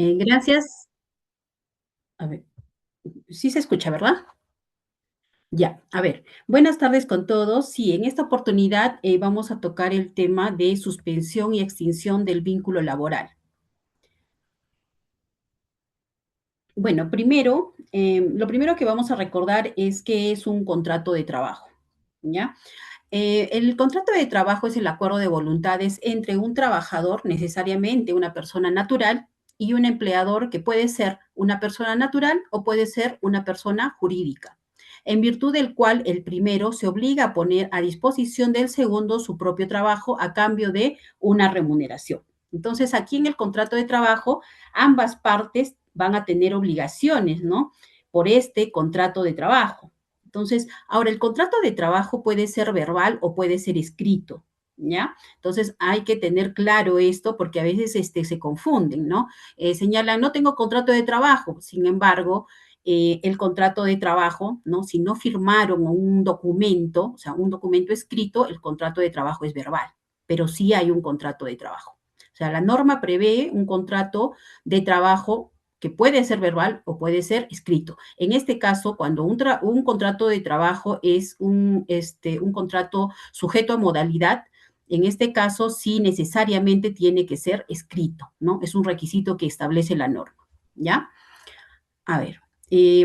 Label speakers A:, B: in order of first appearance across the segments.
A: Gracias. A ver, sí se escucha, ¿verdad? Ya, a ver, buenas tardes con todos. Sí, en esta oportunidad vamos a tocar el tema de suspensión y extinción del vínculo laboral. Bueno, primero, lo primero que vamos a recordar es que es un contrato de trabajo, ¿ya? El contrato de trabajo es el acuerdo de voluntades entre un trabajador, necesariamente una persona natural, y un empleador que puede ser una persona natural o puede ser una persona jurídica, en virtud del cual el primero se obliga a poner a disposición del segundo su propio trabajo a cambio de una remuneración. Entonces, aquí en el contrato de trabajo, ambas partes van a tener obligaciones, ¿no? Por este contrato de trabajo. Entonces, ahora el contrato de trabajo puede ser verbal o puede ser escrito, ¿ya? Entonces hay que tener claro esto porque a veces se confunden, ¿no? Señalan, no tengo contrato de trabajo, sin embargo, el contrato de trabajo, ¿no? Si no firmaron un documento, o sea, un documento escrito, el contrato de trabajo es verbal, pero sí hay un contrato de trabajo. O sea, la norma prevé un contrato de trabajo que puede ser verbal o puede ser escrito. En este caso, cuando un contrato de trabajo es un contrato sujeto a modalidad, en este caso sí necesariamente tiene que ser escrito, ¿no? Es un requisito que establece la norma, ¿ya? A ver,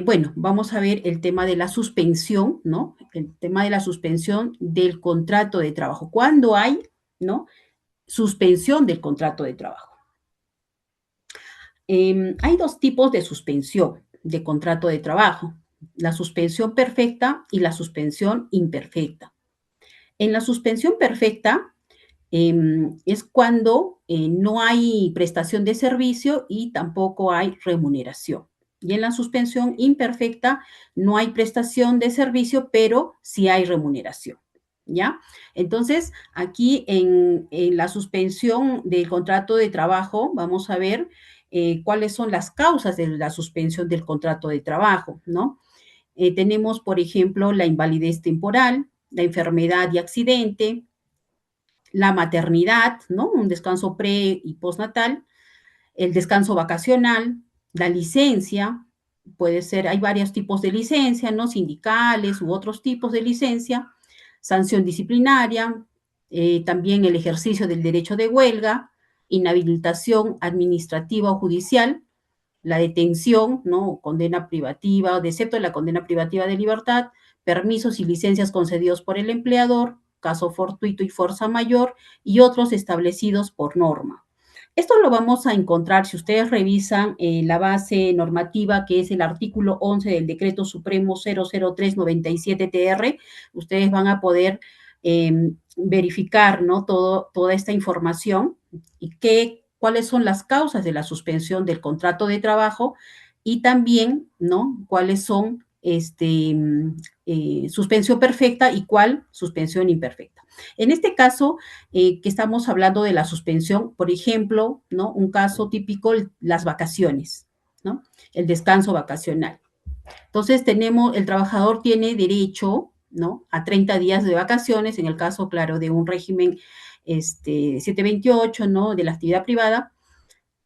A: bueno, vamos a ver el tema de la suspensión, ¿no? El tema de la suspensión del contrato de trabajo. ¿Cuándo hay, ¿no? Suspensión del contrato de trabajo. Hay dos tipos de suspensión de contrato de trabajo, la suspensión perfecta y la suspensión imperfecta. En la suspensión perfecta es cuando no hay prestación de servicio y tampoco hay remuneración. Y en la suspensión imperfecta no hay prestación de servicio, pero sí hay remuneración. ¿Ya? Entonces, aquí en la suspensión del contrato de trabajo, vamos a ver cuáles son las causas de la suspensión del contrato de trabajo, ¿no? Tenemos, por ejemplo, la invalidez temporal, la enfermedad y accidente, la maternidad, ¿no? Un descanso pre y postnatal, el descanso vacacional, la licencia, puede ser, hay varios tipos de licencia, ¿no? Sindicales u otros tipos de licencia, sanción disciplinaria, también el ejercicio del derecho de huelga, inhabilitación administrativa o judicial, la detención, ¿no? Condena privativa, excepto la condena privativa de libertad, permisos y licencias concedidos por el empleador, caso fortuito y fuerza mayor, y otros establecidos por norma. Esto lo vamos a encontrar si ustedes revisan la base normativa que es el artículo 11 del Decreto Supremo 00397-TR. Ustedes van a poder verificar, ¿no? Toda esta información y cuáles son las causas de la suspensión del contrato de trabajo y también, ¿no? Cuáles son suspensión perfecta y cuál suspensión imperfecta. En este caso, que estamos hablando de la suspensión, por ejemplo, ¿no? Un caso típico, las vacaciones, ¿no? El descanso vacacional. Entonces, el trabajador tiene derecho, ¿no? A 30 días de vacaciones, en el caso, claro, de un régimen 728, ¿no? De la actividad privada,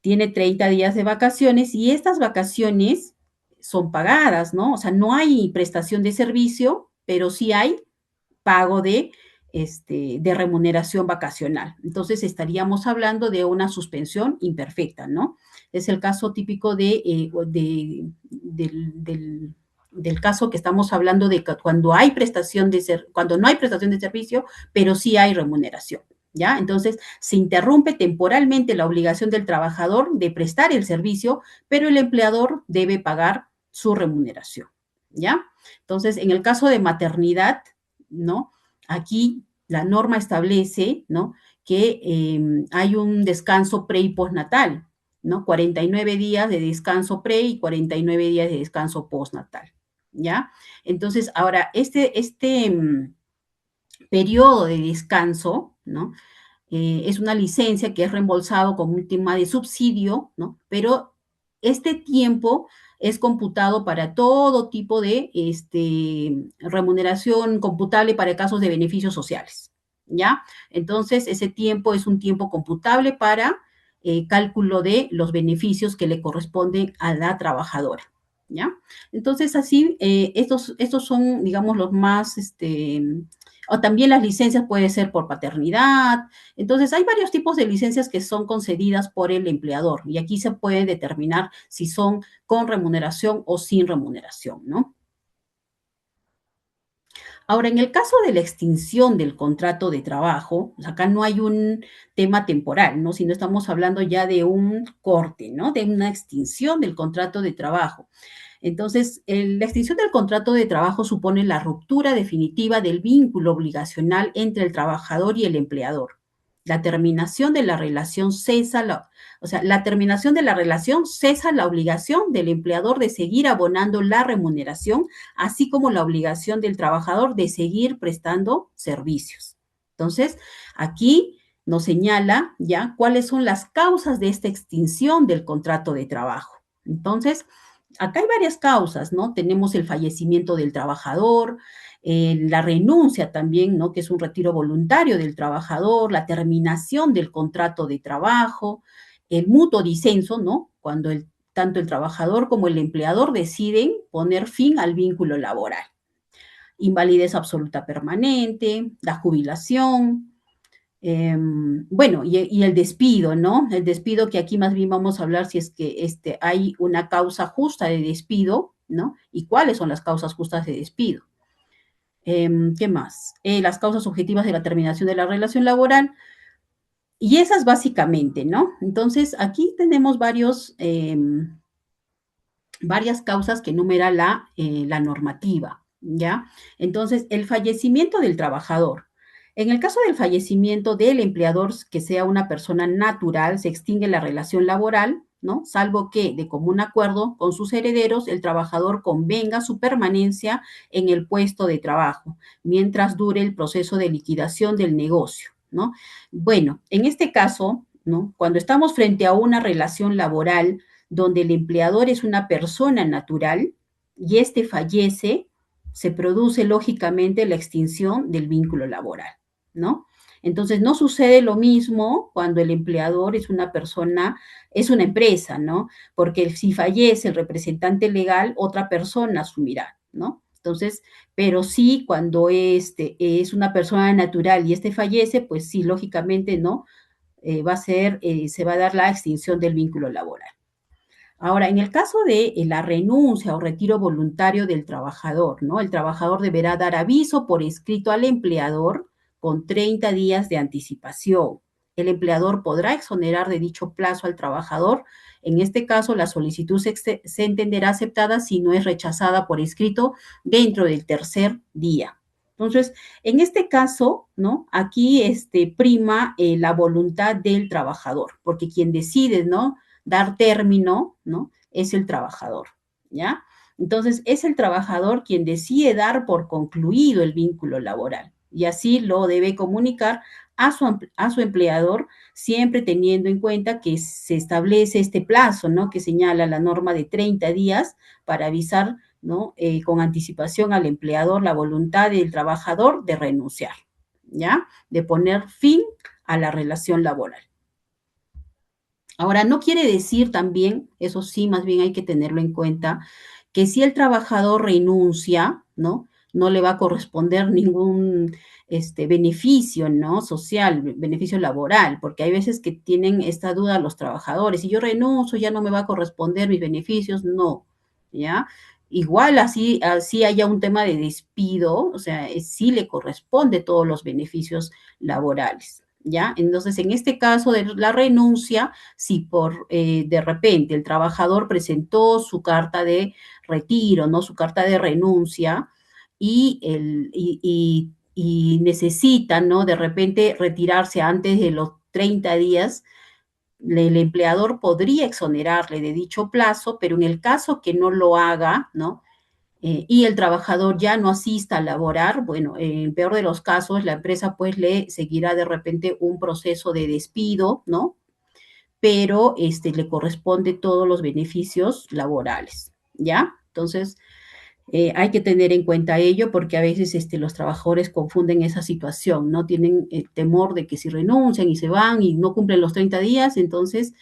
A: tiene 30 días de vacaciones y estas vacaciones son pagadas, ¿no? O sea, no hay prestación de servicio, pero sí hay pago de remuneración vacacional. Entonces estaríamos hablando de una suspensión imperfecta, ¿no? Es el caso típico del caso que estamos hablando de cuando hay cuando no hay prestación de servicio, pero sí hay remuneración. ¿Ya? Entonces, se interrumpe temporalmente la obligación del trabajador de prestar el servicio, pero el empleador debe pagar su remuneración. ¿Ya? Entonces, en el caso de maternidad, ¿no? Aquí la norma establece, ¿no? Que hay un descanso pre y postnatal, ¿no? 49 días de descanso pre y 49 días de descanso postnatal, ¿ya? Entonces, ahora, periodo de descanso, ¿no? Es una licencia que es reembolsado como un tema de subsidio, ¿no? Pero este tiempo es computado para todo tipo de remuneración computable para casos de beneficios sociales, ¿ya? Entonces, ese tiempo es un tiempo computable para cálculo de los beneficios que le corresponden a la trabajadora, ¿ya? Entonces, así, estos son, digamos, los más, o también las licencias puede ser por paternidad. Entonces, hay varios tipos de licencias que son concedidas por el empleador y aquí se puede determinar si son con remuneración o sin remuneración, ¿no? Ahora, en el caso de la extinción del contrato de trabajo, o sea, acá no hay un tema temporal, ¿no? Sino estamos hablando ya de un corte, ¿no? De una extinción del contrato de trabajo. Entonces, la extinción del contrato de trabajo supone la ruptura definitiva del vínculo obligacional entre el trabajador y el empleador. La terminación de la relación cesa o sea, la terminación de la relación cesa la obligación del empleador de seguir abonando la remuneración, así como la obligación del trabajador de seguir prestando servicios. Entonces, aquí nos señala ya cuáles son las causas de esta extinción del contrato de trabajo. Entonces, acá hay varias causas, ¿no? Tenemos el fallecimiento del trabajador, la renuncia también, ¿no? Que es un retiro voluntario del trabajador, la terminación del contrato de trabajo, el mutuo disenso, ¿no? Cuando tanto el trabajador como el empleador deciden poner fin al vínculo laboral. Invalidez absoluta permanente, la jubilación, bueno, y el despido, ¿no? El despido que aquí más bien vamos a hablar si es que hay una causa justa de despido, ¿no? Y cuáles son las causas justas de despido. ¿Qué más? Las causas objetivas de la terminación de la relación laboral. Y esas básicamente, ¿no? Entonces, aquí tenemos varias causas que enumera la normativa, ¿ya? Entonces, el fallecimiento del trabajador. En el caso del fallecimiento del empleador, que sea una persona natural, se extingue la relación laboral, ¿no? Salvo que, de común acuerdo con sus herederos, el trabajador convenga su permanencia en el puesto de trabajo, mientras dure el proceso de liquidación del negocio, ¿no? Bueno, en este caso, ¿no? Cuando estamos frente a una relación laboral, donde el empleador es una persona natural y éste fallece, se produce lógicamente la extinción del vínculo laboral, ¿no? Entonces, no sucede lo mismo cuando el empleador es una persona, es una empresa, ¿no? Porque si fallece el representante legal, otra persona asumirá, ¿no? Entonces, pero sí, cuando es una persona natural y fallece, pues sí, lógicamente, ¿no? Se va a dar la extinción del vínculo laboral. Ahora, en el caso de la renuncia o retiro voluntario del trabajador, ¿no? El trabajador deberá dar aviso por escrito al empleador con 30 días de anticipación. El empleador podrá exonerar de dicho plazo al trabajador. En este caso, la solicitud se entenderá aceptada si no es rechazada por escrito dentro del tercer día. Entonces, en este caso, ¿no? Aquí prima la voluntad del trabajador, porque quien decide, ¿no? Dar término, ¿no? Es el trabajador, ¿ya? Entonces, es el trabajador quien decide dar por concluido el vínculo laboral y así lo debe comunicar a su empleador, siempre teniendo en cuenta que se establece este plazo, ¿no? Que señala la norma de 30 días para avisar, ¿no? Con anticipación al empleador la voluntad del trabajador de renunciar, ¿ya? De poner fin a la relación laboral. Ahora, no quiere decir también, eso sí, más bien hay que tenerlo en cuenta, que si el trabajador renuncia, ¿no? No le va a corresponder ningún beneficio, ¿no? Social, beneficio laboral, porque hay veces que tienen esta duda los trabajadores, si yo renuncio ya no me va a corresponder mis beneficios, no, ¿ya? Igual así haya un tema de despido, o sea, sí le corresponde todos los beneficios laborales, ¿ya? Entonces, en este caso de la renuncia, si de repente el trabajador presentó su carta de retiro, ¿no? Su carta de renuncia y necesita, ¿no? De repente retirarse antes de los 30 días, el empleador podría exonerarle de dicho plazo, pero en el caso que no lo haga, ¿no? Y el trabajador ya no asista a laborar, bueno, en peor de los casos, la empresa pues le seguirá de repente un proceso de despido, ¿no? Pero le corresponde todos los beneficios laborales, ¿ya? Entonces, Hay que tener en cuenta ello porque a veces los trabajadores confunden esa situación, ¿no? Tienen temor de que si renuncian y se van y no cumplen los 30 días, entonces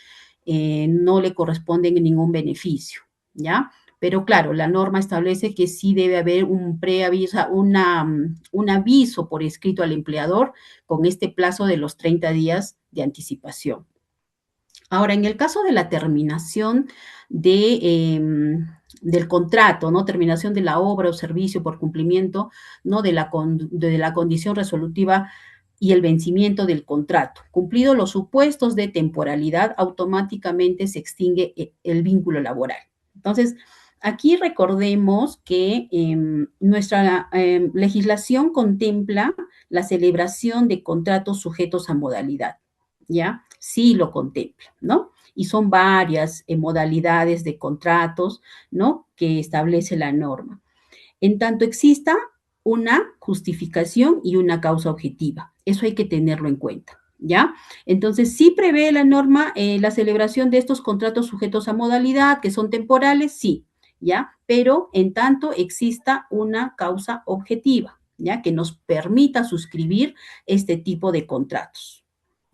A: no le corresponden ningún beneficio, ¿ya? Pero claro, la norma establece que sí debe haber un preaviso, un aviso por escrito al empleador con este plazo de los 30 días de anticipación. Ahora, en el caso de la terminación del contrato, ¿no? Terminación de la obra o servicio por cumplimiento, ¿no? De la condición resolutiva y el vencimiento del contrato. Cumplidos los supuestos de temporalidad, automáticamente se extingue el vínculo laboral. Entonces, aquí recordemos que nuestra legislación contempla la celebración de contratos sujetos a modalidad. ¿Ya? Sí lo contempla, ¿no? Y son varias modalidades de contratos, ¿no? Que establece la norma. En tanto exista una justificación y una causa objetiva. Eso hay que tenerlo en cuenta, ¿ya? Entonces, sí prevé la norma la celebración de estos contratos sujetos a modalidad, que son temporales, sí, ¿ya? Pero en tanto exista una causa objetiva, ¿ya? Que nos permita suscribir este tipo de contratos.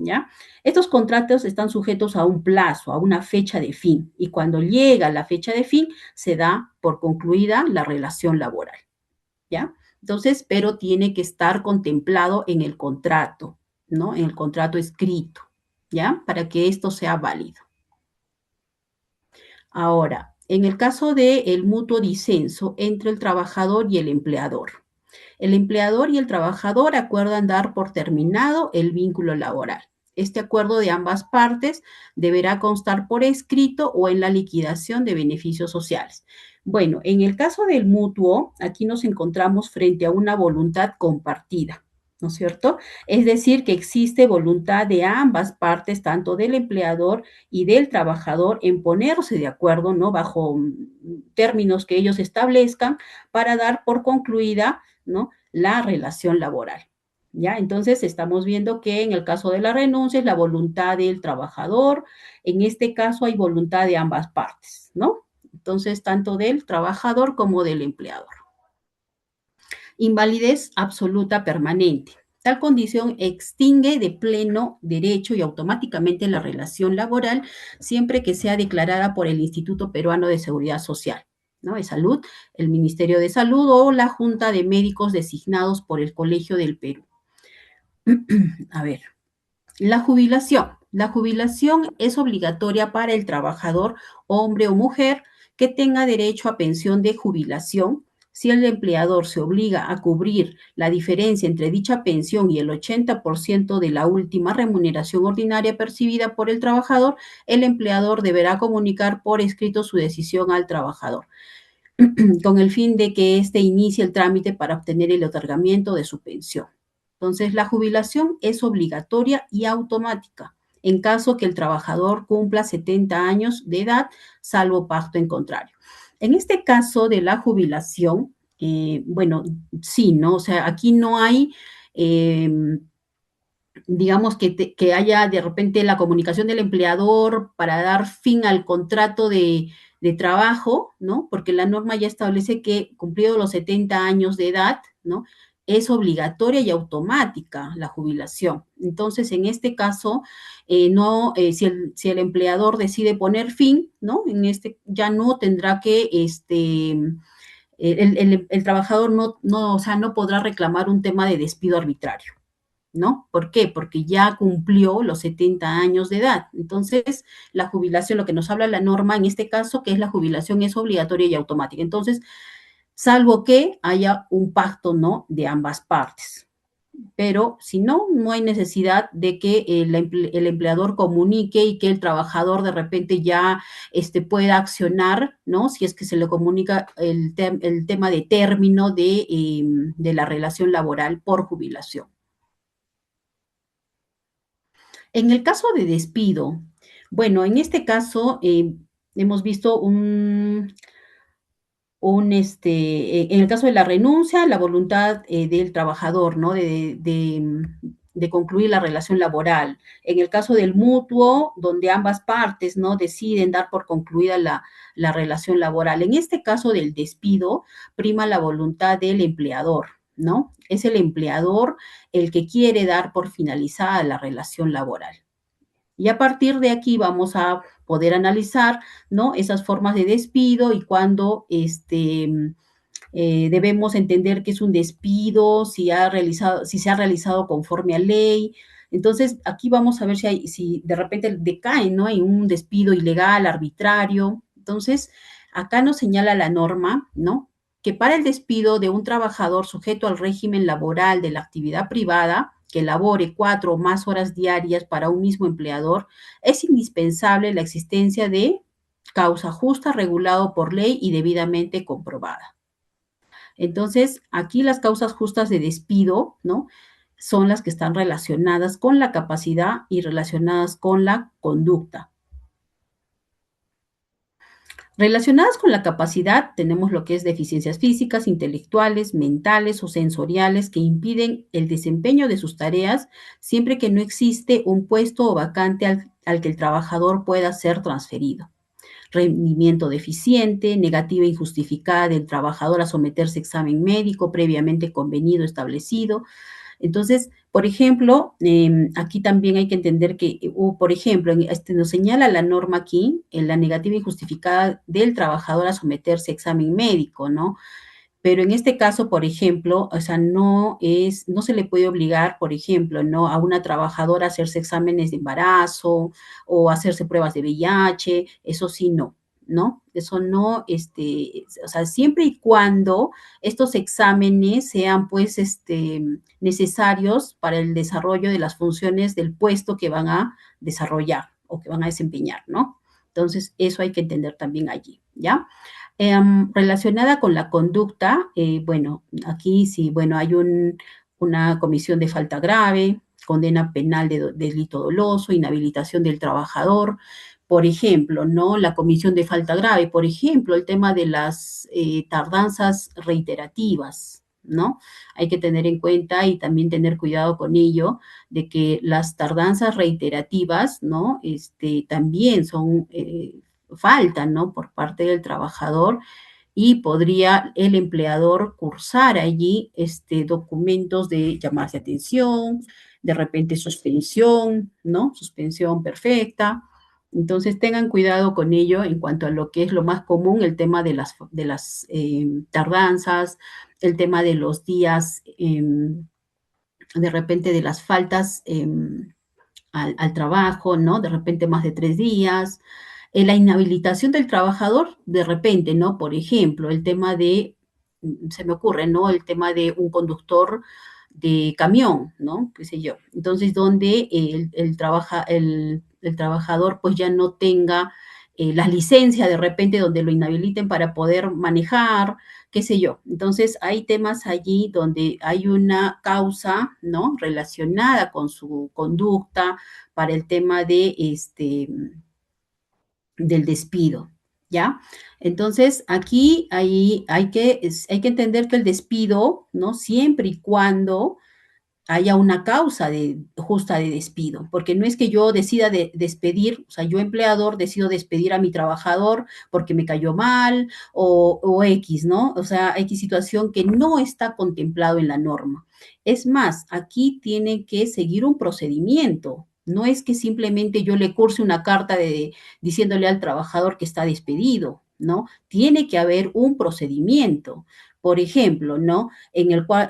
A: ¿Ya? Estos contratos están sujetos a un plazo, a una fecha de fin, y cuando llega la fecha de fin, se da por concluida la relación laboral, ¿ya? Entonces, pero tiene que estar contemplado en el contrato, ¿no? En el contrato escrito, ¿ya? Para que esto sea válido. Ahora, en el caso del mutuo disenso entre el trabajador y el empleador. El empleador y el trabajador acuerdan dar por terminado el vínculo laboral. Este acuerdo de ambas partes deberá constar por escrito o en la liquidación de beneficios sociales. Bueno, en el caso del mutuo, aquí nos encontramos frente a una voluntad compartida, ¿no es cierto? Es decir, que existe voluntad de ambas partes, tanto del empleador y del trabajador, en ponerse de acuerdo, ¿no? Bajo términos que ellos establezcan para dar por concluida, ¿no? La relación laboral. ¿Ya? Entonces, estamos viendo que en el caso de la renuncia es la voluntad del trabajador, en este caso hay voluntad de ambas partes, ¿no? Entonces, tanto del trabajador como del empleador. Invalidez absoluta permanente. Tal condición extingue de pleno derecho y automáticamente la relación laboral siempre que sea declarada por el Instituto Peruano de Seguridad Social, ¿no? De Salud, el Ministerio de Salud o la Junta de Médicos designados por el Colegio del Perú. A ver, la jubilación. La jubilación es obligatoria para el trabajador, hombre o mujer, que tenga derecho a pensión de jubilación si el empleador se obliga a cubrir la diferencia entre dicha pensión y el 80% de la última remuneración ordinaria percibida por el trabajador, el empleador deberá comunicar por escrito su decisión al trabajador, con el fin de que éste inicie el trámite para obtener el otorgamiento de su pensión. Entonces, la jubilación es obligatoria y automática en caso que el trabajador cumpla 70 años de edad, salvo pacto en contrario. En este caso de la jubilación, bueno, sí, ¿no? O sea, aquí no hay, digamos, que haya de repente la comunicación del empleador para dar fin al contrato de trabajo, ¿no? Porque la norma ya establece que cumplidos los 70 años de edad, ¿no? Es obligatoria y automática la jubilación. Entonces, en este caso, no, si el empleador decide poner fin, ¿no? En este ya no tendrá que, el trabajador o sea, no podrá reclamar un tema de despido arbitrario. ¿No? ¿Por qué? Porque ya cumplió los 70 años de edad. Entonces, la jubilación, lo que nos habla la norma en este caso, que es la jubilación es obligatoria y automática. Entonces, salvo que haya un pacto, ¿no? De ambas partes. Pero si no, no hay necesidad de que el empleador comunique y que el trabajador de repente ya pueda accionar, ¿no? Si es que se le comunica el tema de término de la relación laboral por jubilación. En el caso de despido, bueno, en este caso hemos visto en el caso de la renuncia, la voluntad del trabajador, ¿no? de concluir la relación laboral. En el caso del mutuo, donde ambas partes, ¿no?, deciden dar por concluida la relación laboral. En este caso del despido, prima la voluntad del empleador, ¿no? Es el empleador el que quiere dar por finalizada la relación laboral. Y a partir de aquí vamos a poder analizar, ¿no?, esas formas de despido y cuándo debemos entender que es un despido, si se ha realizado conforme a ley. Entonces, aquí vamos a ver si de repente decae, ¿no?, en un despido ilegal, arbitrario. Entonces, acá nos señala la norma, ¿no?, que para el despido de un trabajador sujeto al régimen laboral de la actividad privada, que labore 4 o más horas diarias para un mismo empleador, es indispensable la existencia de causa justa, regulado por ley y debidamente comprobada. Entonces, aquí las causas justas de despido, ¿no?, son las que están relacionadas con la capacidad y relacionadas con la conducta. Relacionadas con la capacidad, tenemos lo que es deficiencias físicas, intelectuales, mentales o sensoriales que impiden el desempeño de sus tareas siempre que no existe un puesto o vacante al que el trabajador pueda ser transferido. Rendimiento deficiente, negativa injustificada del trabajador a someterse a examen médico previamente convenido, establecido. Entonces, por ejemplo, aquí también hay que entender que, por ejemplo, nos señala la norma aquí, en la negativa injustificada del trabajador a someterse a examen médico, ¿no? Pero en este caso, por ejemplo, o sea, no se le puede obligar, por ejemplo, ¿no?, a una trabajadora a hacerse exámenes de embarazo o hacerse pruebas de VIH, eso sí, no, ¿no? Eso no, o sea, siempre y cuando estos exámenes sean, pues, necesarios para el desarrollo de las funciones del puesto que van a desarrollar o que van a desempeñar, ¿no? Entonces, eso hay que entender también allí, ¿ya? Relacionada con la conducta, bueno, aquí sí, bueno, hay una comisión de falta grave, condena penal de delito doloso, inhabilitación del trabajador, por ejemplo, ¿no? La comisión de falta grave, por ejemplo, el tema de las tardanzas reiterativas, ¿no? Hay que tener en cuenta y también tener cuidado con ello, de que las tardanzas reiterativas, ¿no?, también son faltan, ¿no?, por parte del trabajador y podría el empleador cursar allí documentos de llamarse atención, de repente suspensión, ¿no? Suspensión perfecta. Entonces tengan cuidado con ello en cuanto a lo que es lo más común, el tema de las tardanzas, el tema de los días, de repente de las faltas al trabajo, ¿no? De repente más de 3 días. La inhabilitación del trabajador, de repente, ¿no? Por ejemplo, el tema de, se me ocurre, ¿no? El tema de un conductor de camión, ¿no? Qué sé yo. Entonces, donde el trabajador pues ya no tenga la licencia de repente donde lo inhabiliten para poder manejar, qué sé yo. Entonces, hay temas allí donde hay una causa, ¿no?, relacionada con su conducta para el tema del despido, ¿ya? Entonces, aquí hay que entender que el despido, ¿no?, siempre y cuando haya una causa justa de despido, porque no es que yo decida despedir, o sea, yo empleador decido despedir a mi trabajador porque me cayó mal o X, ¿no? O sea, X situación que no está contemplado en la norma. Es más, aquí tiene que seguir un procedimiento. No es que simplemente yo le curse una carta diciéndole al trabajador que está despedido, ¿no? Tiene que haber un procedimiento. Por ejemplo, ¿no?, en el cual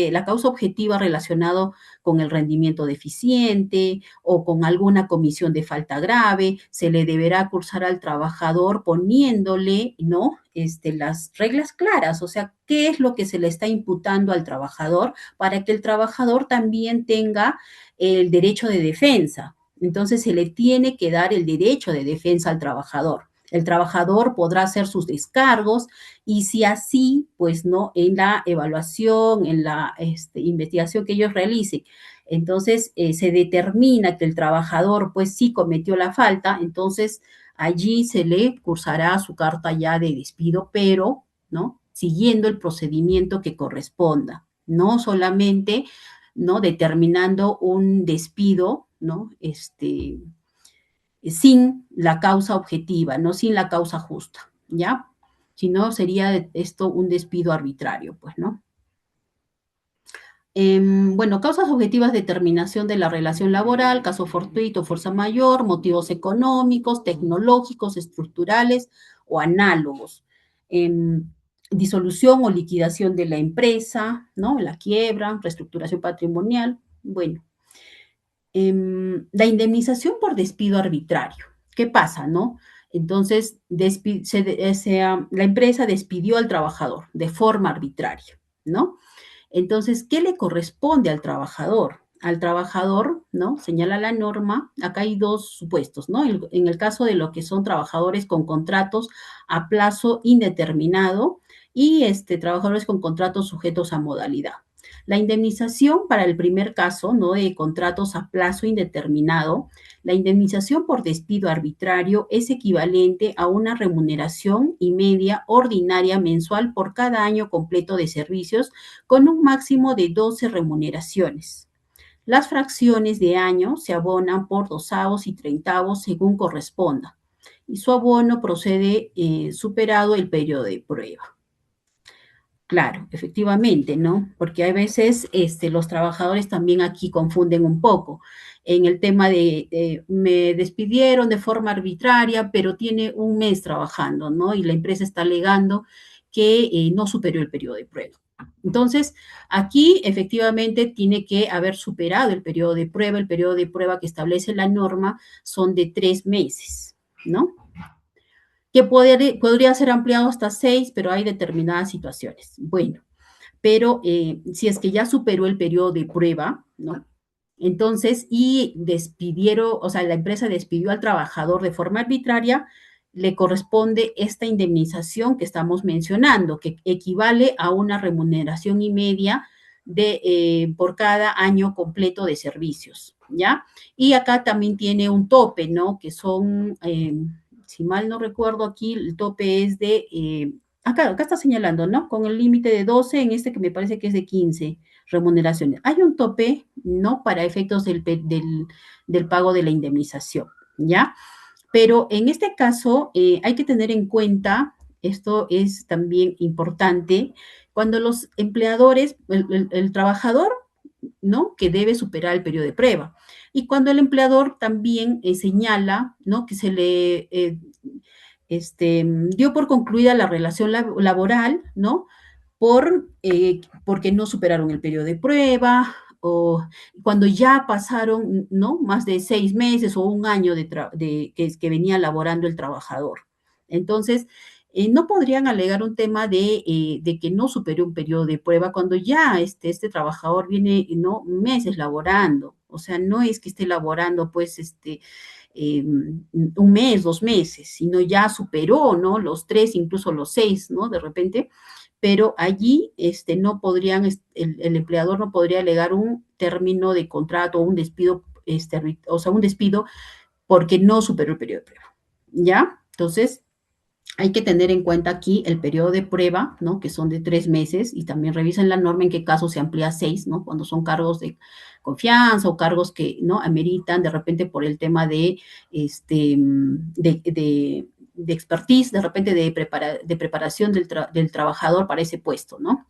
A: la causa objetiva relacionado con el rendimiento deficiente o con alguna comisión de falta grave, se le deberá cursar al trabajador poniéndole, ¿no?, las reglas claras, o sea, qué es lo que se le está imputando al trabajador para que el trabajador también tenga el derecho de defensa. Entonces, se le tiene que dar el derecho de defensa al trabajador. El trabajador podrá hacer sus descargos y si así, pues no, en la evaluación, en la investigación que ellos realicen, entonces se determina que el trabajador pues sí cometió la falta, entonces allí se le cursará su carta ya de despido, pero, ¿no?, siguiendo el procedimiento que corresponda. No solamente ¿no? Determinando un despido, ¿no? Sin la causa objetiva, no sin la causa justa, ¿ya? Si no, sería esto un despido arbitrario, pues, ¿no? Bueno, causas objetivas de terminación de la relación laboral, caso fortuito, fuerza mayor, motivos económicos, tecnológicos, estructurales o análogos. Em, Disolución o liquidación de la empresa, ¿no? La quiebra, reestructuración patrimonial. Bueno, la indemnización por despido arbitrario. ¿Qué pasa, no? Entonces, la empresa despidió al trabajador de forma arbitraria, ¿no? Entonces, ¿qué le corresponde al trabajador? Al trabajador, ¿no? Señala la norma, acá hay dos supuestos, ¿no? En el caso de lo que son trabajadores con contratos a plazo indeterminado y trabajadores con contratos sujetos a modalidad. La indemnización para el primer caso, ¿no? De contratos a plazo indeterminado, la indemnización por despido arbitrario es equivalente a una remuneración y media ordinaria mensual por cada año completo de servicios con un máximo de 12 remuneraciones. Las fracciones de año se abonan por dosavos y treintavos según corresponda, y su abono procede superado el periodo de prueba. Claro, efectivamente, ¿no? Porque hay veces los trabajadores también aquí confunden un poco en el tema de me despidieron de forma arbitraria, pero tiene un mes trabajando, ¿no? Y la empresa está alegando que no superó el periodo de prueba. Entonces, aquí efectivamente tiene que haber superado el periodo de prueba. El periodo de prueba que establece la norma son de 3 meses, ¿no? Que podría ser ampliado hasta 6, pero hay determinadas situaciones. Bueno, pero si es que ya superó el periodo de prueba, ¿no? Entonces, y despidieron, o sea, la empresa despidió al trabajador de forma arbitraria, le corresponde esta indemnización que estamos mencionando, que equivale a una remuneración y media por cada año completo de servicios, ¿ya? Y acá también tiene un tope, ¿no? Que son, si mal no recuerdo aquí, el tope es de acá está señalando, ¿no? Con el límite de 12, en este que me parece que es de 15 remuneraciones. Hay un tope, ¿no? Para efectos del pago de la indemnización, ¿ya? Pero en este caso hay que tener en cuenta, esto es también importante, cuando los empleadores, el trabajador, ¿no? Que debe superar el periodo de prueba. Y cuando el empleador también señala, ¿no? Que se le dio por concluida la relación laboral, ¿no? Porque no superaron el periodo de prueba o cuando ya pasaron, ¿no? Más de 6 meses o un año que venía laborando el trabajador. Entonces, no podrían alegar un tema de que no superó un periodo de prueba cuando ya este trabajador viene, ¿no? Meses laborando. O sea, no es que esté laborando, pues, un mes, 2 meses, sino ya superó, ¿no? Los 3, incluso los 6, ¿no? De repente, pero allí no podrían, el empleador no podría alegar un término de contrato o un despido, o sea, un despido porque no superó el periodo de prueba, ¿ya? Entonces, hay que tener en cuenta aquí el periodo de prueba, ¿no? Que son de 3 meses, y también revisen la norma en qué caso se amplía a 6, ¿no? Cuando son cargos de confianza o cargos que, ¿no? Ameritan de repente por el tema de expertise, de repente de preparación del trabajador para ese puesto, ¿no?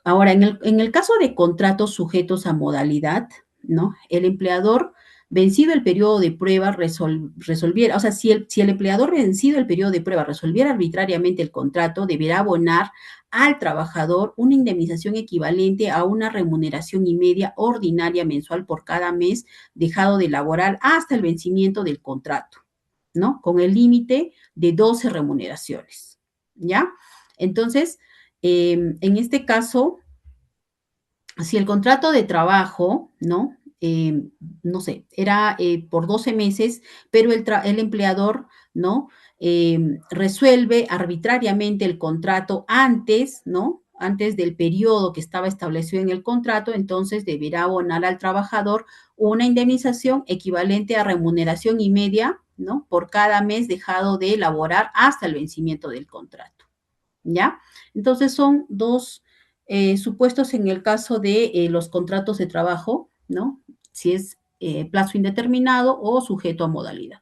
A: Ahora, en el caso de contratos sujetos a modalidad, ¿no? El empleador, vencido el periodo de prueba, resolviera, o sea, si el empleador vencido el periodo de prueba resolviera arbitrariamente el contrato, deberá abonar al trabajador una indemnización equivalente a una remuneración y media ordinaria mensual por cada mes dejado de laborar hasta el vencimiento del contrato, ¿no? Con el límite de 12 remuneraciones, ¿ya? Entonces, en este caso, si el contrato de trabajo, ¿no? No sé, era por 12 meses, pero el empleador, ¿no? Resuelve arbitrariamente el contrato antes, ¿no? Antes del periodo que estaba establecido en el contrato, entonces deberá abonar al trabajador una indemnización equivalente a remuneración y media, ¿no? Por cada mes dejado de elaborar hasta el vencimiento del contrato, ¿ya? Entonces son dos supuestos en el caso de los contratos de trabajo, ¿no? Si es plazo indeterminado o sujeto a modalidad.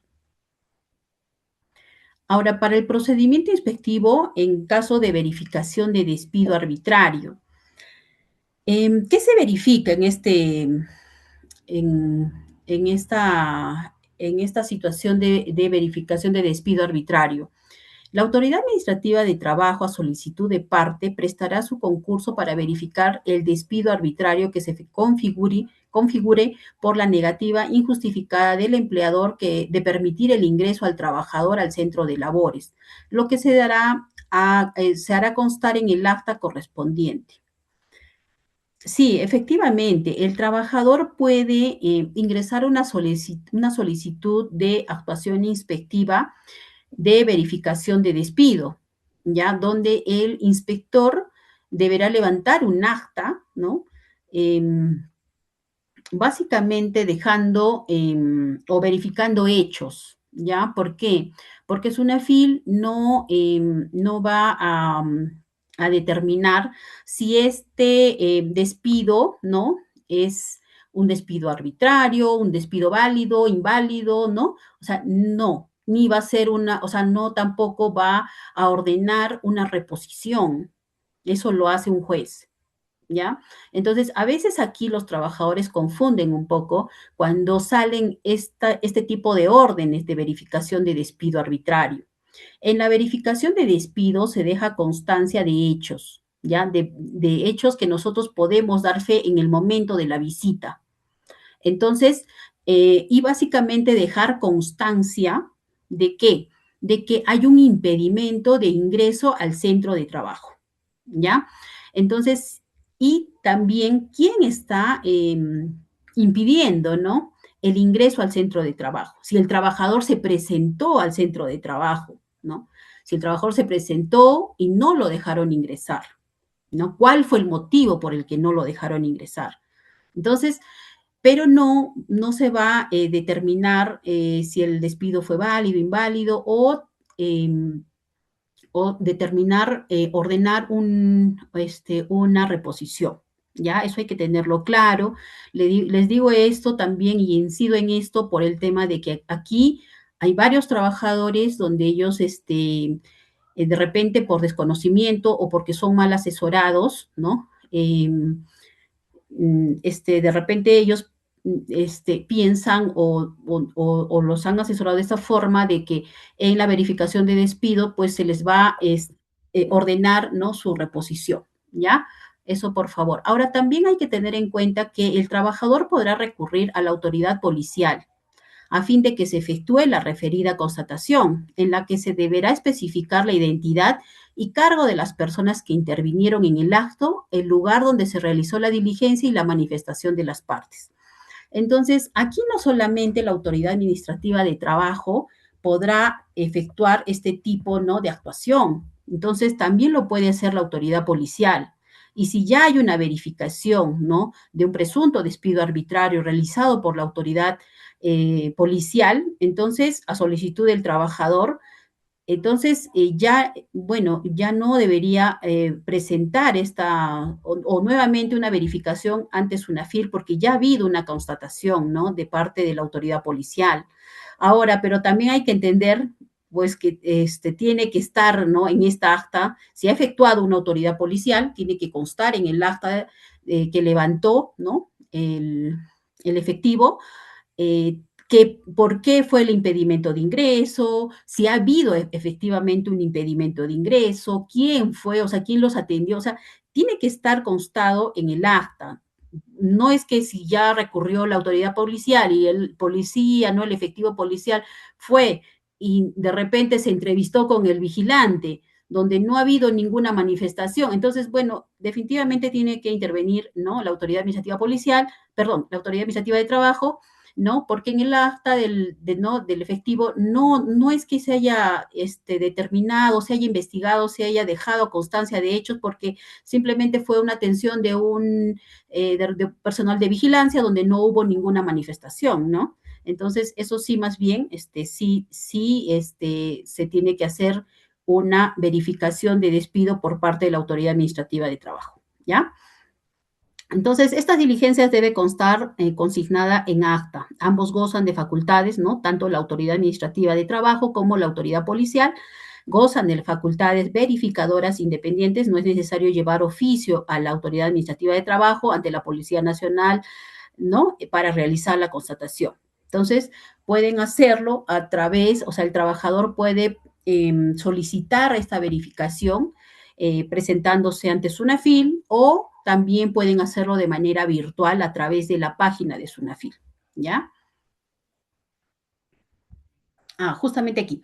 A: Ahora, para el procedimiento inspectivo, en caso de verificación de despido arbitrario, ¿qué se verifica en, en esta situación de verificación de despido arbitrario? La autoridad administrativa de trabajo, a solicitud de parte, prestará su concurso para verificar el despido arbitrario que se configure por la negativa injustificada del empleador de permitir el ingreso al trabajador al centro de labores, lo que se hará constar en el acta correspondiente. Sí, efectivamente, el trabajador puede ingresar una solicitud de actuación inspectiva de verificación de despido, ¿ya? Donde el inspector deberá levantar un acta, ¿no? Eh, Básicamente dejando o verificando hechos, ¿ya? ¿Por qué? Porque SUNAFIL no va a determinar si este despido, ¿no? Es un despido arbitrario, un despido válido, inválido, ¿no? O sea, no, ni va a ser o sea, no tampoco va a ordenar una reposición. Eso lo hace un juez. ¿Ya? Entonces, a veces aquí los trabajadores confunden un poco cuando salen este tipo de órdenes de verificación de despido arbitrario. En la verificación de despido se deja constancia de hechos, ¿ya? De hechos que nosotros podemos dar fe en el momento de la visita. Entonces, y básicamente dejar constancia de qué? De que hay un impedimento de ingreso al centro de trabajo, ¿ya? Entonces, y también quién está impidiendo, ¿no? El ingreso al centro de trabajo. Si el trabajador se presentó al centro de trabajo, ¿no? Si el trabajador se presentó y no lo dejaron ingresar, ¿no? ¿Cuál fue el motivo por el que no lo dejaron ingresar? Entonces, pero no se va a determinar si el despido fue válido, inválido o determinar, ordenar una reposición. ¿Ya? Eso hay que tenerlo claro. Les digo esto también y incido en esto por el tema de que aquí hay varios trabajadores donde ellos, de repente por desconocimiento o porque son mal asesorados, ¿no? De repente ellos piensan o los han asesorado de esta forma de que en la verificación de despido pues se les va a ordenar, ¿no? Su reposición, ¿ya? Eso por favor. Ahora también hay que tener en cuenta que el trabajador podrá recurrir a la autoridad policial a fin de que se efectúe la referida constatación, en la que se deberá especificar la identidad y cargo de las personas que intervinieron en el acto, el lugar donde se realizó la diligencia y la manifestación de las partes. Entonces, aquí no solamente la autoridad administrativa de trabajo podrá efectuar este tipo, ¿no? De actuación, entonces también lo puede hacer la autoridad policial. Y si ya hay una verificación, ¿no? De un presunto despido arbitrario realizado por la autoridad policial, entonces a solicitud del trabajador, entonces ya, bueno, ya no debería presentar o nuevamente una verificación ante SUNAFIL porque ya ha habido una constatación, ¿no? De parte de la autoridad policial. Ahora, pero también hay que entender pues que tiene que estar, ¿no? En esta acta, si ha efectuado una autoridad policial, tiene que constar en el acta que levantó, ¿no? El efectivo, por qué fue el impedimento de ingreso, si ha habido efectivamente un impedimento de ingreso, quién fue, o sea, quién los atendió, o sea, tiene que estar constado en el acta. No es que si ya recurrió la autoridad policial y el policía, no el efectivo policial, fue y de repente se entrevistó con el vigilante, donde no ha habido ninguna manifestación. Entonces, bueno, definitivamente tiene que intervenir, ¿no? La autoridad administrativa policial, perdón, la autoridad administrativa de trabajo, ¿no? Porque en el acta ¿no? del efectivo no es que se haya determinado, se haya investigado, se haya dejado constancia de hechos, porque simplemente fue una atención de personal de vigilancia donde no hubo ninguna manifestación, ¿no? Entonces, eso sí, más bien, se tiene que hacer una verificación de despido por parte de la autoridad administrativa de trabajo. ¿ya? Entonces, estas diligencias debe constar consignada en acta. Ambos gozan de facultades, ¿no? Tanto la autoridad administrativa de trabajo como la autoridad policial gozan de facultades verificadoras independientes. No es necesario llevar oficio a la autoridad administrativa de trabajo ante la Policía Nacional, ¿no? Para realizar la constatación. Entonces, pueden hacerlo a través, o sea, el trabajador puede solicitar esta verificación presentándose ante SUNAFIL o también pueden hacerlo de manera virtual a través de la página de SUNAFIL, ¿ya? Justamente aquí.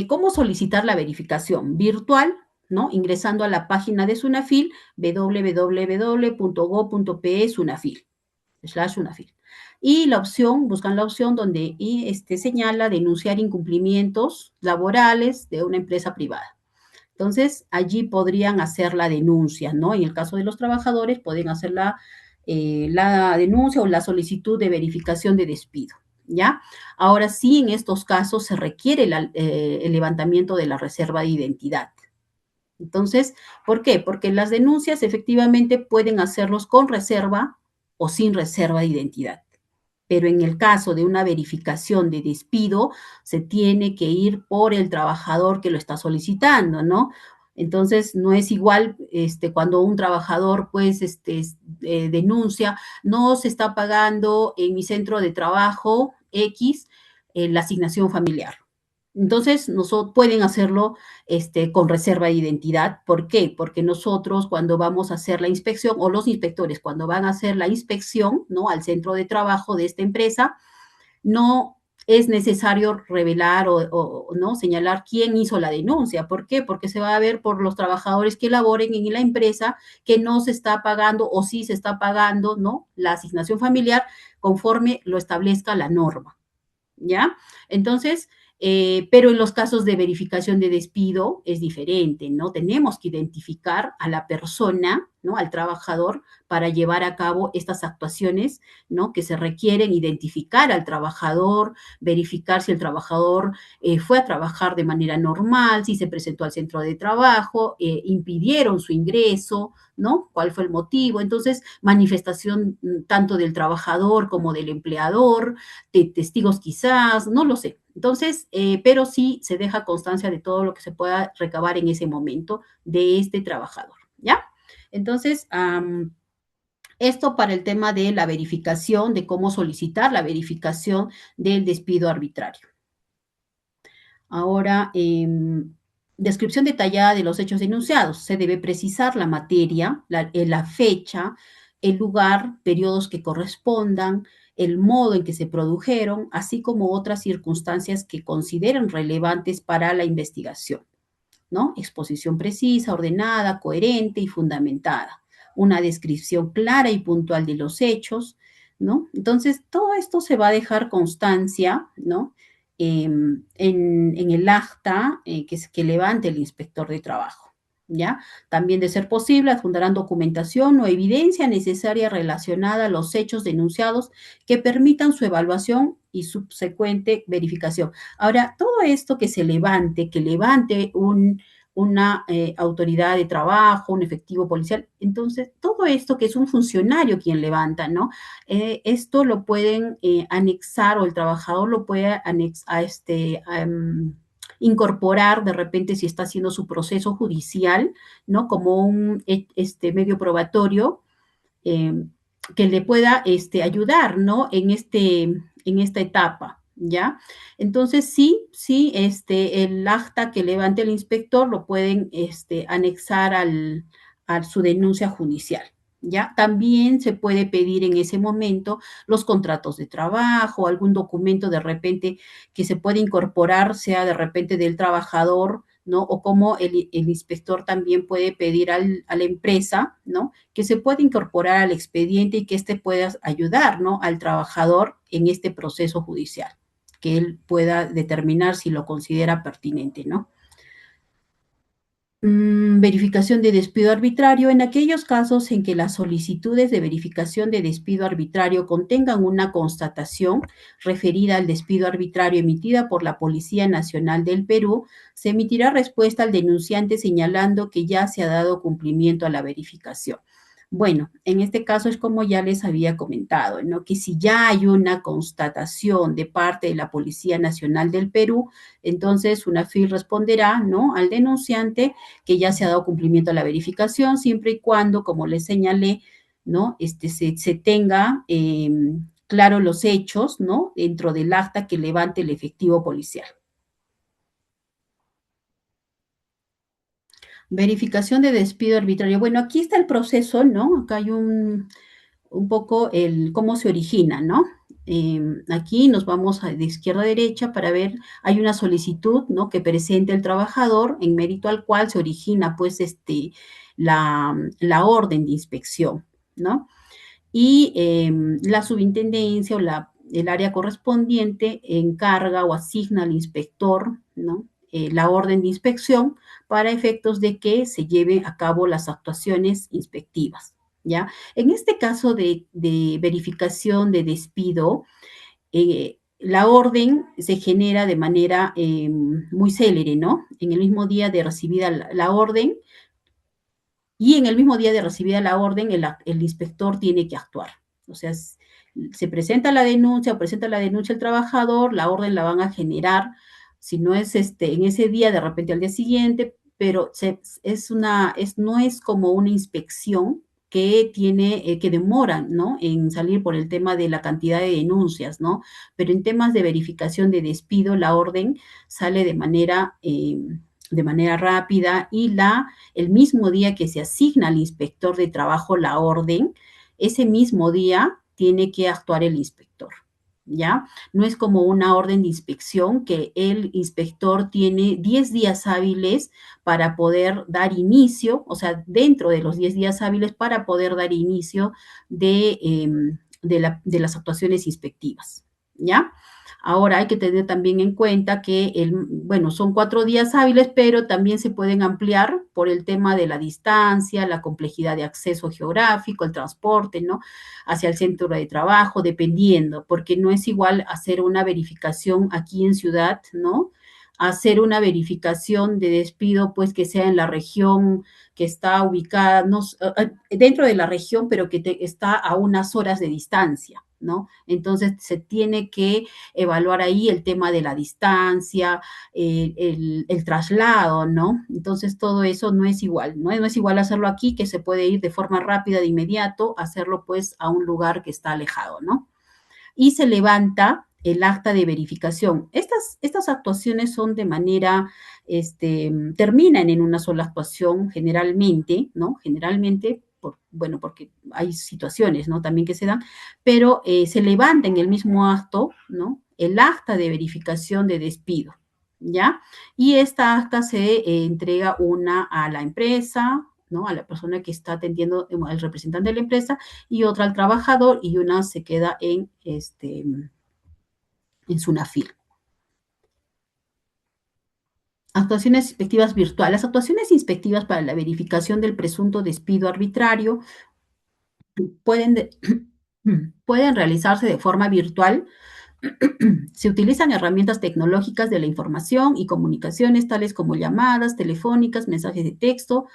A: ¿Cómo solicitar la verificación? Virtual, ¿no? Ingresando a la página de SUNAFIL, www.go.pe SUNAFIL, /SUNAFIL. Y la opción, buscan la opción donde señala denunciar incumplimientos laborales de una empresa privada. Entonces, allí podrían hacer la denuncia, ¿no? En el caso de los trabajadores, pueden hacer la denuncia o la solicitud de verificación de despido, ¿ya? Ahora sí, en estos casos se requiere el levantamiento de la reserva de identidad. Entonces, ¿por qué? Porque las denuncias efectivamente pueden hacerlos con reserva o sin reserva de identidad. Pero en el caso de una verificación de despido, se tiene que ir por el trabajador que lo está solicitando, ¿no? Entonces, no es igual cuando un trabajador, pues, denuncia, no se está pagando en mi centro de trabajo X la asignación familiar. Entonces, pueden hacerlo con reserva de identidad. ¿Por qué? Porque nosotros cuando vamos a hacer la inspección, o los inspectores cuando van a hacer la inspección, ¿no? Al centro de trabajo de esta empresa, no es necesario revelar o no señalar quién hizo la denuncia. ¿Por qué? Porque se va a ver por los trabajadores que laboren en la empresa que no se está pagando o sí se está pagando, ¿no? La asignación familiar conforme lo establezca la norma. ¿Ya? Entonces, pero en los casos de verificación de despido es diferente, ¿no? Tenemos que identificar a la persona, ¿no? Al trabajador para llevar a cabo estas actuaciones, ¿no? Que se requieren identificar al trabajador, verificar si el trabajador fue a trabajar de manera normal, si se presentó al centro de trabajo, impidieron su ingreso, ¿no? ¿Cuál fue el motivo? Entonces, manifestación tanto del trabajador como del empleador, de testigos quizás, no lo sé. Entonces, pero sí se deja constancia de todo lo que se pueda recabar en ese momento de este trabajador, ¿ya? Entonces, esto para el tema de la verificación, de cómo solicitar la verificación del despido arbitrario. Ahora, descripción detallada de los hechos denunciados. Se debe precisar la materia, la fecha, el lugar, periodos que correspondan, el modo en que se produjeron, así como otras circunstancias que consideren relevantes para la investigación, ¿no? Exposición precisa, ordenada, coherente y fundamentada. Una descripción clara y puntual de los hechos, ¿no? Entonces, todo esto se va a dejar constancia, ¿no? En el acta que levante el inspector de trabajo, ¿ya? También, de ser posible, adjuntarán documentación o evidencia necesaria relacionada a los hechos denunciados que permitan su evaluación y subsecuente verificación. Ahora, todo esto que levante una autoridad de trabajo, un efectivo policial, entonces todo esto que es un funcionario quien levanta, ¿no? Esto lo pueden anexar o el trabajador lo puede incorporar de repente si está haciendo su proceso judicial, ¿no? Como un medio probatorio eh, que le pueda ayudar, ¿no? En esta etapa, ¿ya? Entonces, sí, el acta que levante el inspector lo pueden anexar a su denuncia judicial. ¿Ya? También se puede pedir en ese momento los contratos de trabajo, algún documento de repente que se puede incorporar, sea de repente del trabajador, ¿no? O como el inspector también puede pedir a la empresa, ¿no? Que se pueda incorporar al expediente y que éste pueda ayudar, ¿no? Al trabajador en este proceso judicial, que él pueda determinar si lo considera pertinente, ¿no? Verificación de despido arbitrario. En aquellos casos en que las solicitudes de verificación de despido arbitrario contengan una constatación referida al despido arbitrario emitida por la Policía Nacional del Perú, se emitirá respuesta al denunciante señalando que ya se ha dado cumplimiento a la verificación. Bueno, en este caso es como ya les había comentado, ¿no? Que si ya hay una constatación de parte de la Policía Nacional del Perú, entonces UNAFIL responderá, ¿no? Al denunciante que ya se ha dado cumplimiento a la verificación, siempre y cuando, como les señalé, ¿no? Se tenga claro los hechos, ¿no? Dentro del acta que levante el efectivo policial. Verificación de despido arbitrario. Bueno, aquí está el proceso, ¿no? Acá hay un poco el cómo se origina, ¿no? Aquí nos vamos de izquierda a derecha para ver, hay una solicitud, ¿no? Que presenta el trabajador en mérito al cual se origina, pues, la orden de inspección, ¿no? Y la subintendencia o el área correspondiente encarga o asigna al inspector, ¿no? La orden de inspección para efectos de que se lleven a cabo las actuaciones inspectivas, ¿ya? En este caso de verificación de despido, la orden se genera de manera muy célere, ¿no? En el mismo día de recibida la orden, y en el mismo día de recibida la orden, el inspector tiene que actuar. O sea, se presenta la denuncia o presenta la denuncia el trabajador, la orden la van a generar, si no es en ese día, de repente al día siguiente, pero no es como una inspección que demoran, ¿no? En salir por el tema de la cantidad de denuncias, ¿no? Pero en temas de verificación de despido, la orden sale de manera rápida y el mismo día que se asigna al inspector de trabajo la orden, ese mismo día tiene que actuar el inspector, ¿ya? No es como una orden de inspección que el inspector tiene 10 días hábiles para poder dar inicio, o sea, dentro de los 10 días hábiles para poder dar inicio de las actuaciones inspectivas, ¿ya? Ahora hay que tener también en cuenta que, bueno, son 4 días hábiles, pero también se pueden ampliar por el tema de la distancia, la complejidad de acceso geográfico, el transporte, ¿no? Hacia el centro de trabajo, dependiendo, porque no es igual hacer una verificación aquí en ciudad, ¿no? Hacer una verificación de despido, pues que sea en la región que está ubicada, no, dentro de la región, pero que está a unas horas de distancia, ¿no? Entonces se tiene que evaluar ahí el tema de la distancia, el traslado, ¿no? Entonces todo eso no es igual, ¿no? No es igual hacerlo aquí, que se puede ir de forma rápida, de inmediato, hacerlo pues a un lugar que está alejado, ¿no? Y se levanta el acta de verificación. Estas actuaciones son de manera, terminan en una sola actuación generalmente, ¿no? Generalmente, bueno, porque hay situaciones, ¿no? También que se dan, pero se levanta en el mismo acto, ¿no? El acta de verificación de despido, ¿ya? Y esta acta se entrega una a la empresa, ¿no? A la persona que está atendiendo, al representante de la empresa, y otra al trabajador, y una se queda en SUNAFIL. Actuaciones inspectivas virtuales. Las actuaciones inspectivas para la verificación del presunto despido arbitrario pueden, de, pueden realizarse de forma virtual. Se utilizan herramientas tecnológicas de la información y comunicaciones, tales como llamadas telefónicas, mensajes de texto,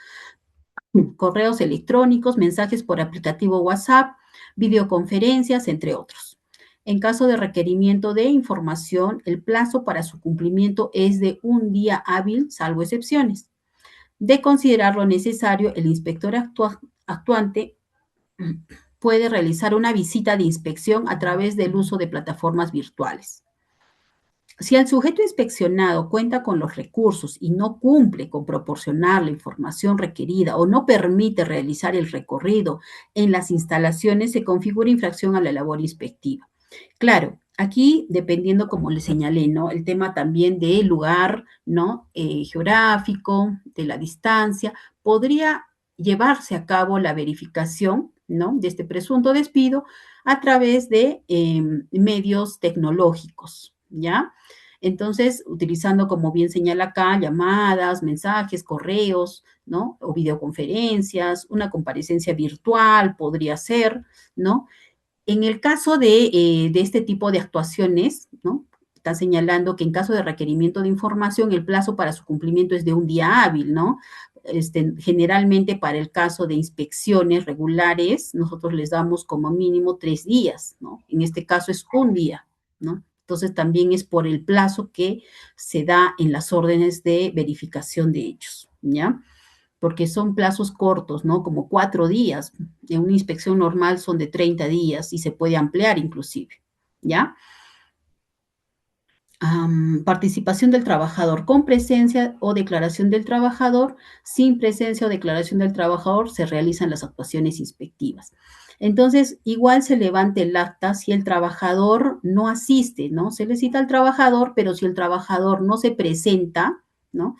A: correos electrónicos, mensajes por aplicativo WhatsApp, videoconferencias, entre otros. En caso de requerimiento de información, el plazo para su cumplimiento es de un día hábil, salvo excepciones. De considerar lo necesario, el inspector actuante puede realizar una visita de inspección a través del uso de plataformas virtuales. Si el sujeto inspeccionado cuenta con los recursos y no cumple con proporcionar la información requerida o no permite realizar el recorrido en las instalaciones, se configura infracción a la labor inspectiva. Claro, aquí dependiendo, como le señalé, ¿no? El tema también del lugar, ¿no? Geográfico, de la distancia, podría llevarse a cabo la verificación, ¿no? De este presunto despido a través de medios tecnológicos, ¿ya? Entonces, utilizando, como bien señala acá, llamadas, mensajes, correos, ¿no? O videoconferencias, una comparecencia virtual podría ser, ¿no? En el caso de este tipo de actuaciones, ¿no? Está señalando que en caso de requerimiento de información, el plazo para su cumplimiento es de un día hábil, ¿no? generalmente para el caso de inspecciones regulares, nosotros les damos como mínimo 3 días, ¿no? En este caso es un día, ¿no? Entonces también es por el plazo que se da en las órdenes de verificación de hechos, ¿ya? Porque son plazos cortos, ¿no? Como 4 días. En una inspección normal son de 30 días y se puede ampliar inclusive, ¿ya? Participación del trabajador con presencia o declaración del trabajador, sin presencia o declaración del trabajador se realizan las actuaciones inspectivas. Entonces, igual se levanta el acta si el trabajador no asiste, ¿no? Se le cita al trabajador, pero si el trabajador no se presenta, ¿no?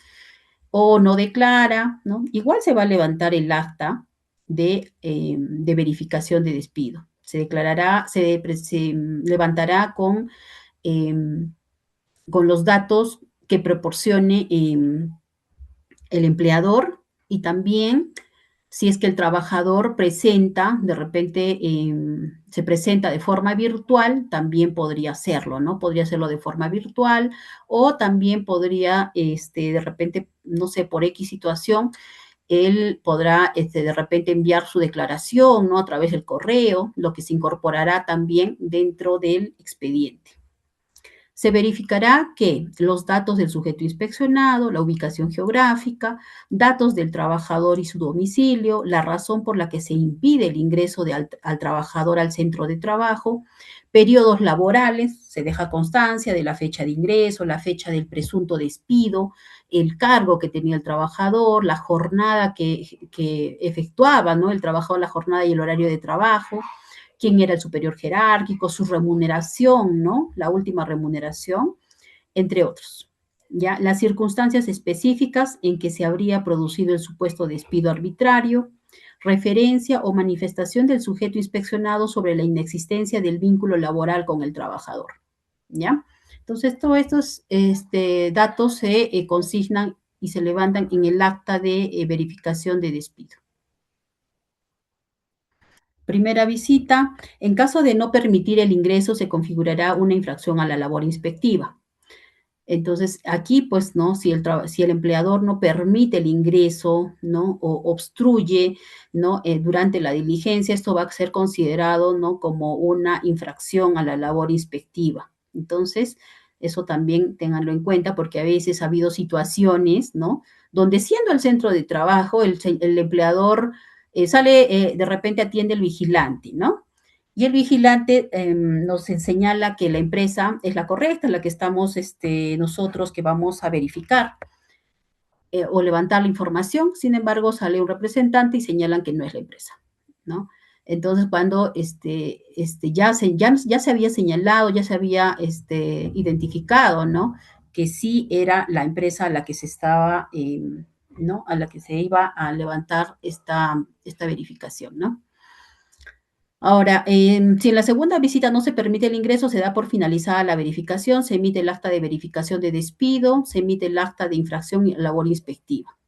A: O no declara, ¿no? Igual se va a levantar el acta de verificación de despido. Se declarará, se levantará con los datos que proporcione el empleador y también si es que el trabajador presenta, de repente se presenta de forma virtual, también podría hacerlo, ¿no? Podría hacerlo de forma virtual o también podría, de repente, no sé, por X situación, él podrá, de repente enviar su declaración, ¿no? A través del correo, lo que se incorporará también dentro del expediente. Se verificará que los datos del sujeto inspeccionado, la ubicación geográfica, datos del trabajador y su domicilio, la razón por la que se impide el ingreso al trabajador al centro de trabajo, periodos laborales, se deja constancia de la fecha de ingreso, la fecha del presunto despido, el cargo que tenía el trabajador, la jornada que efectuaba, ¿no? El trabajador, la jornada y el horario de trabajo, quién era el superior jerárquico, su remuneración, ¿no? La última remuneración, entre otros. ¿Ya? Las circunstancias específicas en que se habría producido el supuesto despido arbitrario, referencia o manifestación del sujeto inspeccionado sobre la inexistencia del vínculo laboral con el trabajador. ¿Ya? Entonces, todos estos datos se consignan y se levantan en el acta de verificación de despido. Primera visita. En caso de no permitir el ingreso, se configurará una infracción a la labor inspectiva. Entonces, aquí, pues, ¿no? Si el empleador no permite el ingreso, ¿no? O obstruye, ¿no? Durante la diligencia, esto va a ser considerado, ¿no? Como una infracción a la labor inspectiva. Entonces, eso también ténganlo en cuenta porque a veces ha habido situaciones, ¿no? Donde siendo el centro de trabajo, el empleador sale, de repente atiende el vigilante, ¿no? Y el vigilante nos señala que la empresa es la correcta, la que estamos nosotros que vamos a verificar o levantar la información. Sin embargo, sale un representante y señalan que no es la empresa, ¿no? Entonces, cuando ya se había señalado, ya se había identificado, ¿no? Que sí era la empresa a la que se estaba, ¿no? A la que se iba a levantar esta verificación, ¿no? Ahora, si en la segunda visita no se permite el ingreso, se da por finalizada la verificación, se emite el acta de verificación de despido, se emite el acta de infracción y labor inspectiva.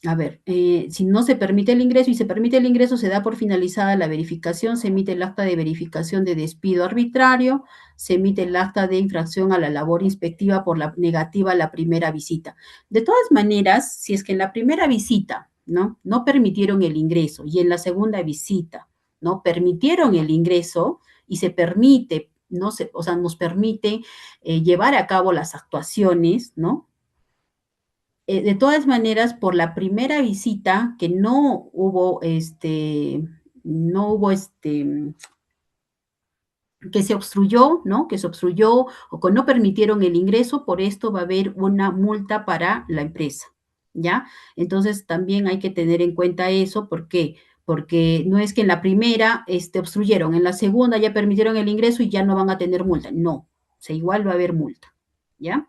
A: A ver, si no se permite el ingreso y se permite el ingreso, se da por finalizada la verificación, se emite el acta de verificación de despido arbitrario, se emite el acta de infracción a la labor inspectiva por la negativa a la primera visita. De todas maneras, si es que en la primera visita, ¿no? No permitieron el ingreso y en la segunda visita, ¿no? Permitieron el ingreso y se permite, ¿no? O sea, nos permite llevar a cabo las actuaciones, ¿no? De todas maneras, por la primera visita que no hubo que se obstruyó, ¿no? Que se obstruyó o que no permitieron el ingreso, por esto va a haber una multa para la empresa, ¿ya? Entonces también hay que tener en cuenta eso, ¿por qué? Porque no es que en la primera obstruyeron, en la segunda ya permitieron el ingreso y ya no van a tener multa, no, o sea, igual va a haber multa, ¿ya?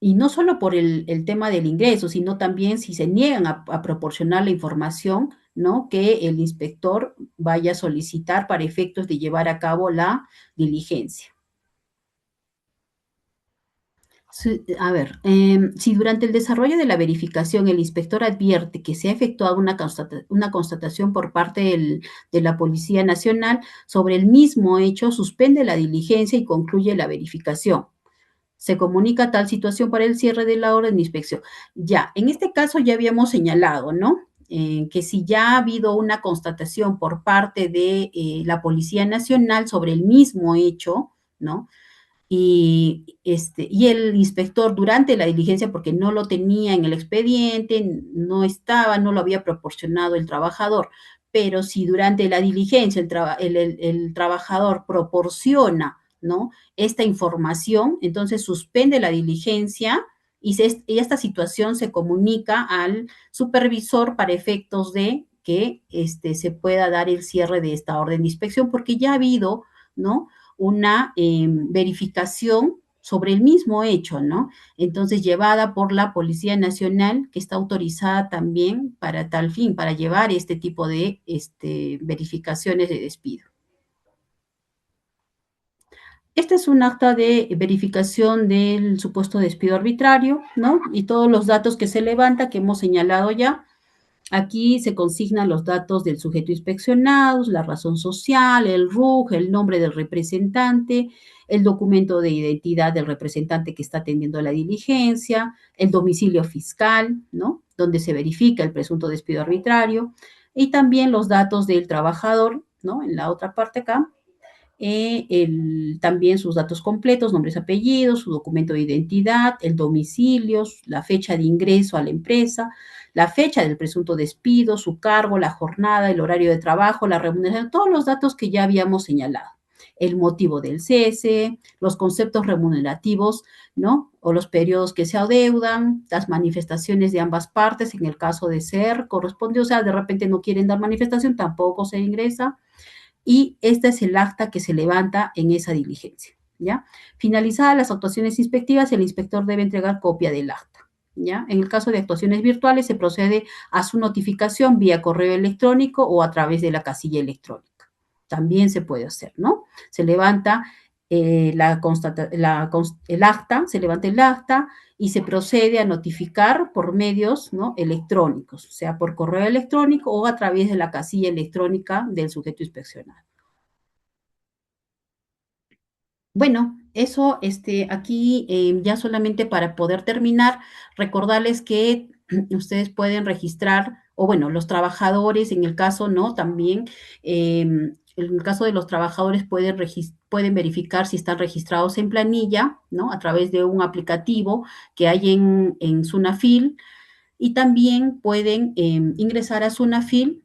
A: Y no solo por el tema del ingreso, sino también si se niegan a proporcionar la información, ¿no? Que el inspector vaya a solicitar para efectos de llevar a cabo la diligencia. A ver, si durante el desarrollo de la verificación el inspector advierte que se ha efectuado una constatación por parte de la Policía Nacional sobre el mismo hecho, suspende la diligencia y concluye la verificación. Se comunica tal situación para el cierre de la orden de inspección. Ya, en este caso ya habíamos señalado, ¿no? Que si ya ha habido una constatación por parte de la Policía Nacional sobre el mismo hecho, ¿no? Y el inspector durante la diligencia, porque no lo tenía en el expediente, no estaba, no lo había proporcionado el trabajador, pero si durante la diligencia el trabajador proporciona, ¿no? Esta información, entonces suspende la diligencia y esta situación se comunica al supervisor para efectos de que se pueda dar el cierre de esta orden de inspección, porque ya ha habido, ¿no? Una verificación sobre el mismo hecho, ¿no? Entonces, llevada por la Policía Nacional, que está autorizada también para tal fin, para llevar este tipo de verificaciones de despido. Este es un acta de verificación del supuesto despido arbitrario, ¿no? Y todos los datos que se levanta, que hemos señalado ya. Aquí se consignan los datos del sujeto inspeccionado, la razón social, el RUG, el nombre del representante, el documento de identidad del representante que está atendiendo la diligencia, el domicilio fiscal, ¿no? Donde se verifica el presunto despido arbitrario, y también los datos del trabajador, ¿no? En la otra parte acá, también sus datos completos, nombres, apellidos, su documento de identidad, el domicilio, la fecha de ingreso a la empresa, la fecha del presunto despido, su cargo, la jornada, el horario de trabajo, la remuneración, todos los datos que ya habíamos señalado. El motivo del cese, los conceptos remunerativos, ¿no? O los periodos que se adeudan, las manifestaciones de ambas partes, en el caso de ser corresponde, o sea, de repente no quieren dar manifestación, tampoco se ingresa, y este es el acta que se levanta en esa diligencia, ¿ya? Finalizadas las actuaciones inspectivas, el inspector debe entregar copia del acta, ¿ya? En el caso de actuaciones virtuales, se procede a su notificación vía correo electrónico o a través de la casilla electrónica. También se puede hacer, ¿no? Se levanta el acta, se levanta el acta y se procede a notificar por medios, ¿no? Electrónicos, sea por correo electrónico o a través de la casilla electrónica del sujeto inspeccionado. Bueno, eso aquí ya solamente para poder terminar, recordarles que ustedes pueden registrar, o bueno, los trabajadores en el caso, ¿no? También, en el caso de los trabajadores pueden verificar si están registrados en planilla, ¿no? A través de un aplicativo que hay en Sunafil, y también pueden ingresar a Sunafil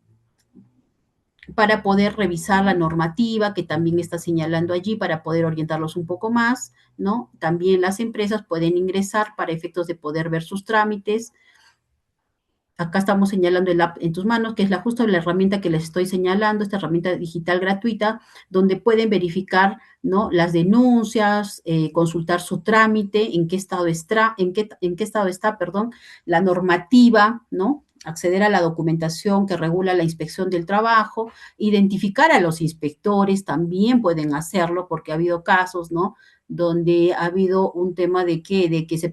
A: para poder revisar la normativa que también está señalando allí para poder orientarlos un poco más, ¿no? También las empresas pueden ingresar para efectos de poder ver sus trámites. Acá estamos señalando el app en tus manos, que es justo la herramienta que les estoy señalando, esta herramienta digital gratuita, donde pueden verificar, ¿no? Las denuncias, consultar su trámite, en qué estado está, perdón, la normativa, ¿no? Acceder a la documentación que regula la inspección del trabajo, identificar a los inspectores, también pueden hacerlo, porque ha habido casos, ¿no? Donde ha habido un tema de que se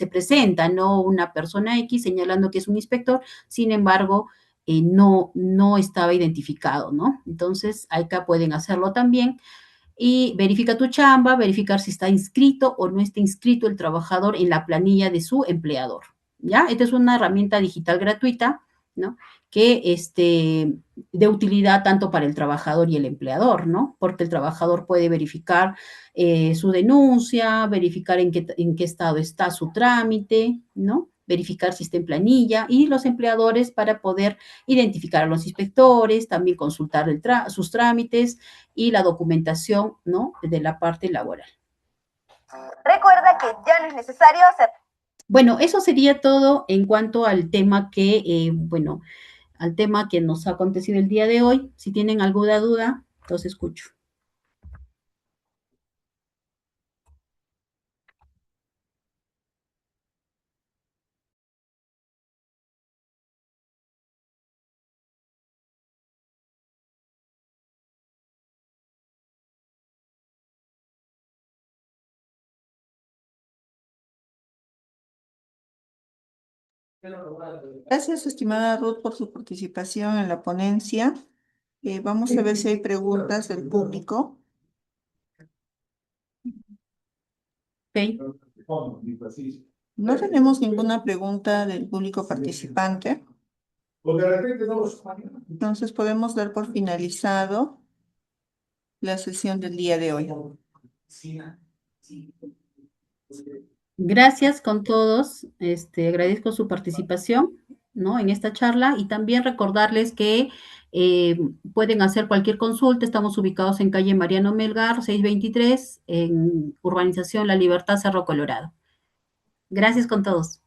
A: presenta, ¿no? Una persona X señalando que es un inspector, sin embargo, no estaba identificado, ¿no? Entonces, acá pueden hacerlo también. Y verifica tu chamba, verificar si está inscrito o no está inscrito el trabajador en la planilla de su empleador, ¿ya? Esta es una herramienta digital gratuita, ¿no? Que de utilidad tanto para el trabajador y el empleador, ¿no? Porque el trabajador puede verificar su denuncia, verificar en qué estado está su trámite, ¿no? Verificar si está en planilla, y los empleadores para poder identificar a los inspectores, también consultar sus trámites y la documentación, ¿no? De la parte laboral.
B: Recuerda que ya no es necesario hacer.
A: Bueno, eso sería todo en cuanto al tema bueno, al tema que nos ha acontecido el día de hoy. Si tienen alguna duda, los escucho.
C: Gracias, estimada Ruth, por su participación en la ponencia. Vamos a ver si hay preguntas del público.
A: ¿Ok?
C: No tenemos ninguna pregunta del público participante. Entonces podemos dar por finalizado la sesión del día de hoy.
A: Gracias con todos. Agradezco su participación, ¿no? En esta charla y también recordarles que pueden hacer cualquier consulta. Estamos ubicados en calle Mariano Melgar, 623, en Urbanización La Libertad, Cerro Colorado. Gracias con todos.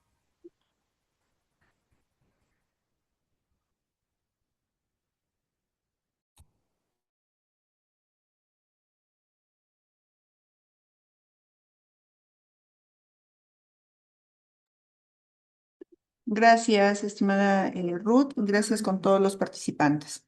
C: Gracias, estimada Ruth. Gracias con todos los participantes.